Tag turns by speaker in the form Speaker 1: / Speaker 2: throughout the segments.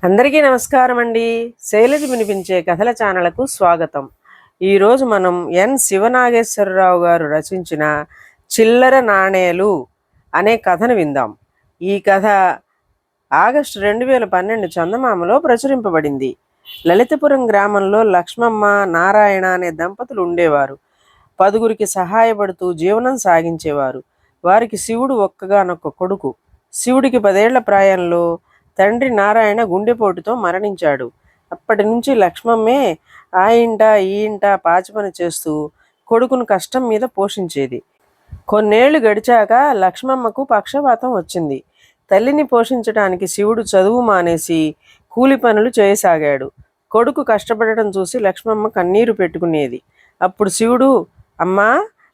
Speaker 1: అందరికీ నమస్కారం అండి. శైలజ వినిపించే కథల ఛానల్కు స్వాగతం. ఈరోజు మనం ఎన్ శివనాగేశ్వరరావు గారు రచించిన చిల్లర నాణేలు అనే కథను విందాం. ఈ కథ ఆగస్టు 2012 చందమామలో ప్రచురింపబడింది. లలితపురం గ్రామంలో లక్ష్మమ్మ, నారాయణ అనే దంపతులు ఉండేవారు. 10గురికి సహాయపడుతూ జీవనం సాగించేవారు. వారికి శివుడు ఒక్కగానొక్క కొడుకు. శివుడికి 10 ఏళ్ల ప్రాయంలో తండ్రి నారాయణ గుండెపోటుతో మరణించాడు. అప్పటి నుంచి లక్ష్మమ్మే ఆ ఇంట ఈ ఇంట పాచిపని చేస్తూ కొడుకును కష్టం మీద పోషించేది. కొన్నేళ్లు గడిచాక లక్ష్మమ్మకు పక్షవాతం వచ్చింది. తల్లిని పోషించడానికి శివుడు చదువు మానేసి కూలి పనులు చేయసాగాడు. కొడుకు కష్టపడటం చూసి లక్ష్మమ్మ కన్నీరు పెట్టుకునేది. అప్పుడు శివుడు, అమ్మా,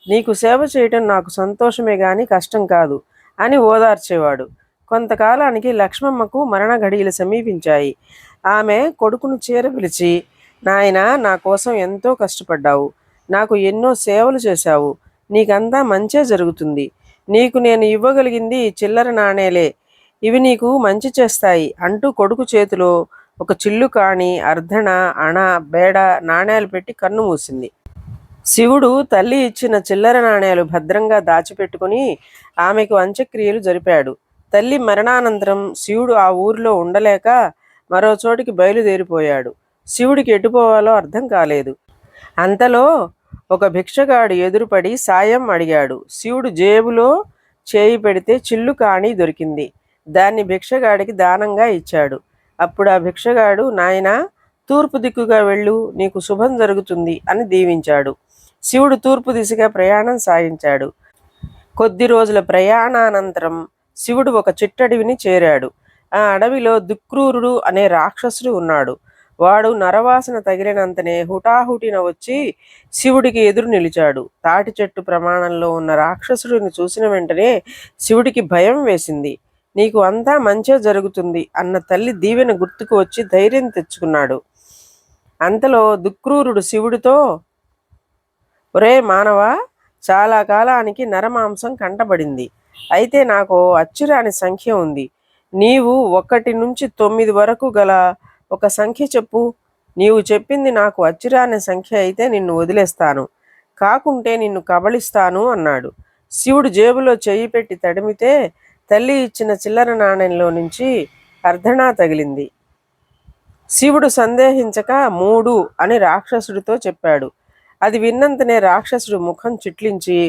Speaker 1: నీకు సేవ చేయటం నాకు సంతోషమే గాని కష్టం కాదు అని ఓదార్చేవాడు. కొంతకాలానికి లక్ష్మమ్మకు మరణ ఘడియలు సమీపించాయి. ఆమె కొడుకును పిలిచి, నాయనా, నా కోసం ఎంతో కష్టపడ్డావు, నాకు ఎన్నో సేవలు చేశావు, నీకంతా మంచే జరుగుతుంది. నీకు నేను ఇవ్వగలిగింది చిల్లర నాణేలే, ఇవి నీకు మంచి చేస్తాయి అంటూ కొడుకు చేతిలో ఒక చిల్లు కాణి, అర్ధణ, అణ, బేడ నాణేలు పెట్టి కన్ను మూసింది. శివుడు తల్లి ఇచ్చిన చిల్లర నాణేలు భద్రంగా దాచిపెట్టుకుని ఆమెకు అంత్యక్రియలు జరిపాడు. తల్లి మరణానంతరం శివుడు ఆ ఊరిలో ఉండలేక మరో చోటికి బయలుదేరిపోయాడు. శివుడికి ఎటుపోవాలో అర్థం కాలేదు. అంతలో ఒక భిక్షగాడు ఎదురుపడి సాయం అడిగాడు. శివుడు జేబులో చేయి పెడితే చిల్లు కాణి దొరికింది. దాన్ని భిక్షగాడికి దానంగా ఇచ్చాడు. అప్పుడు ఆ భిక్షగాడు, నాయనా, తూర్పు దిక్కుగా వెళ్ళు, నీకు శుభం జరుగుతుంది అని దీవించాడు. శివుడు తూర్పు దిశగా ప్రయాణం సాగించాడు. కొద్ది రోజుల ప్రయాణానంతరం శివుడు ఒక చిట్టడవిని చేరాడు. ఆ అడవిలో దుక్రూరుడు అనే రాక్షసుడు ఉన్నాడు. వాడు నరవాసన తగిలినంతనే హుటాహుటిన వచ్చి శివుడికి ఎదురు నిలిచాడు. తాటి చెట్టు ప్రమాణంలో ఉన్న రాక్షసుడిని చూసిన వెంటనే శివుడికి భయం వేసింది. నీకు అంతా మంచే జరుగుతుంది అన్న తల్లి దీవెన గుర్తుకు వచ్చి ధైర్యం తెచ్చుకున్నాడు. అంతలో దుక్రూరుడు శివుడితో, ఒరే మానవా, చాలా కాలానికి నరమాంసం కంటబడింది. అయితే నాకు అచ్చురాని సంఖ్య ఉంది. నీవు 1 నుంచి 9 వరకు గల ఒక సంఖ్య చెప్పు. నీవు చెప్పింది నాకు అచ్చురాని సంఖ్య అయితే నిన్ను వదిలేస్తాను, కాకుంటే నిన్ను కబళిస్తాను అన్నాడు. శివుడు జేబులో చెయ్యి పెట్టి తడిమితే తల్లి ఇచ్చిన చిల్లర నాణ్యంలో నుంచి అర్ధనా తగిలింది. శివుడు సందేహించక 3 అని రాక్షసుడితో చెప్పాడు. అది విన్నంతనే రాక్షసుడు ముఖం చిట్లించి,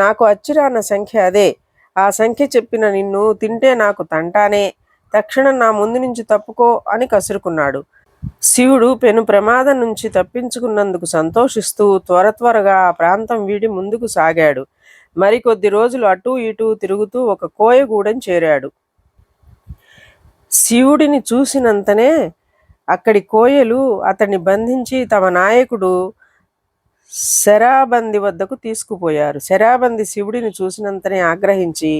Speaker 1: నాకు అచ్చిరాన్న సంఖ్య అదే, ఆ సంఖ్య చెప్పిన నిన్ను తింటే నాకు తంటానే, తక్షణం నా ముందు నుంచి తప్పుకో అని కసురుకున్నాడు. శివుడు పెను ప్రమాదం నుంచి తప్పించుకున్నందుకు సంతోషిస్తూ త్వరగా ఆ ప్రాంతం వీడి ముందుకు సాగాడు. మరికొద్ది రోజులు అటూ ఇటూ తిరుగుతూ ఒక కోయగూడెం చేరాడు. శివుడిని చూసినంతనే అక్కడి కోయలు అతన్ని బంధించి తమ నాయకుడు శరాబంది వద్దకు తీసుకుపోయారు. శరాబంది శివుడిని చూసినంతనే ఆగ్రహించి,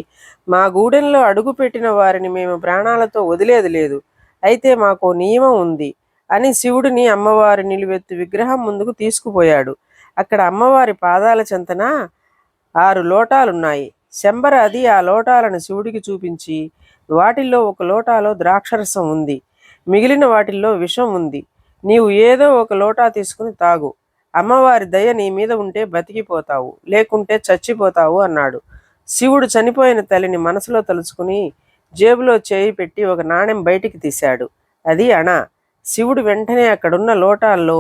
Speaker 1: మా గూడెంలో అడుగుపెట్టిన వారిని మేము ప్రాణాలతో వదిలేది లేదు, అయితే మాకు నియమం ఉంది అని శివుడిని అమ్మవారి నిలువెత్తు విగ్రహం ముందుకు తీసుకుపోయాడు. అక్కడ అమ్మవారి పాదాల చెంతన 6 లోటాలున్నాయి. శంబర అది ఆ లోటాలను శివుడికి చూపించి, వాటిల్లో ఒక లోటాలో ద్రాక్షరసం ఉంది, మిగిలిన వాటిల్లో విషం ఉంది, నీవు ఏదో ఒక లోటా తీసుకుని తాగు, అమ్మవారి దయ నీ మీద ఉంటే బతికిపోతావు, లేకుంటే చచ్చిపోతావు అన్నాడు. శివుడు చనిపోయిన తల్లిని మనసులో తలుచుకుని జేబులో చేయి పెట్టి ఒక నాణెం బయటికి తీశాడు. అది అణ. శివుడు వెంటనే అక్కడున్న లోటాల్లో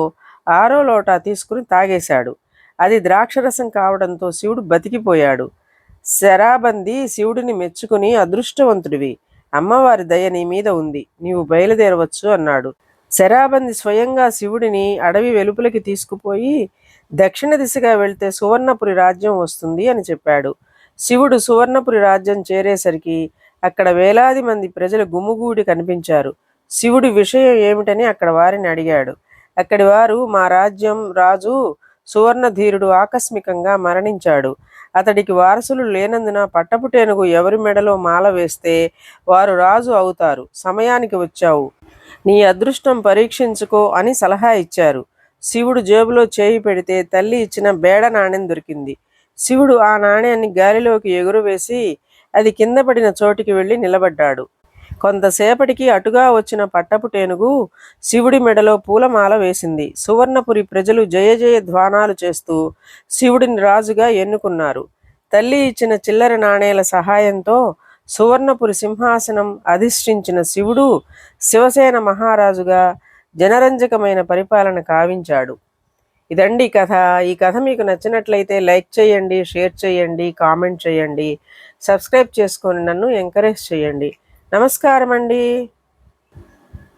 Speaker 1: 6వ లోటా తీసుకుని తాగేశాడు. అది ద్రాక్షరసం కావడంతో శివుడు బతికిపోయాడు. శరాబంది శివుడిని మెచ్చుకుని, అదృష్టవంతుడివి, అమ్మవారి దయ నీ మీద ఉంది, నీవు బయలుదేరవచ్చు అన్నాడు. శరాబంది స్వయంగా శివుడిని అడవి వెలుపలికి తీసుకుపోయి, దక్షిణ దిశగా వెళ్తే సువర్ణపురి రాజ్యం వస్తుంది అని చెప్పాడు. శివుడు సువర్ణపురి రాజ్యం చేరేసరికి అక్కడ వేలాది మంది ప్రజలు గుమ్ముగూడి కనిపించారు. శివుడి విషయం ఏమిటని అక్కడ వారిని అడిగాడు. అక్కడి వారు, మా రాజ్యం రాజు సువర్ణధీరుడు ఆకస్మికంగా మరణించాడు, అతడికి వారసులు లేనందున పట్టపుటేనుగు ఎవరి మెడలో మాల వేస్తే వారు రాజు అవుతారు, సమయానికి వచ్చావు, నీ అదృష్టం పరీక్షించుకో అని సలహా ఇచ్చారు. శివుడు జేబులో చేయి పెడితే తల్లి ఇచ్చిన బేడ నాణెం దొరికింది. శివుడు ఆ నాణ్యాన్ని గాలిలోకి ఎగురవేసి అది కింద పడిన చోటికి వెళ్ళి నిలబడ్డాడు. కొంతసేపటికి అటుగా వచ్చిన పట్టపు టేనుగు శివుడి మెడలో పూలమాల వేసింది. సువర్ణపురి ప్రజలు జయ జయ ధ్వానాలు చేస్తూ శివుడిని రాజుగా ఎన్నుకున్నారు. తల్లి ఇచ్చిన చిల్లర నాణేల సహాయంతో సువర్ణపురి సింహాసనం అధిష్ఠించిన శివుడు శివసేన మహారాజుగా జనరంజకమైన పరిపాలన కావించాడు. ఇదండి కథ. ఈ కథ మీకు నచ్చినట్లయితే లైక్ చేయండి, షేర్ చేయండి, కామెంట్ చేయండి, సబ్స్క్రైబ్ చేసుకొని నన్ను ఎంకరేజ్ చేయండి. నమస్కారం అండి.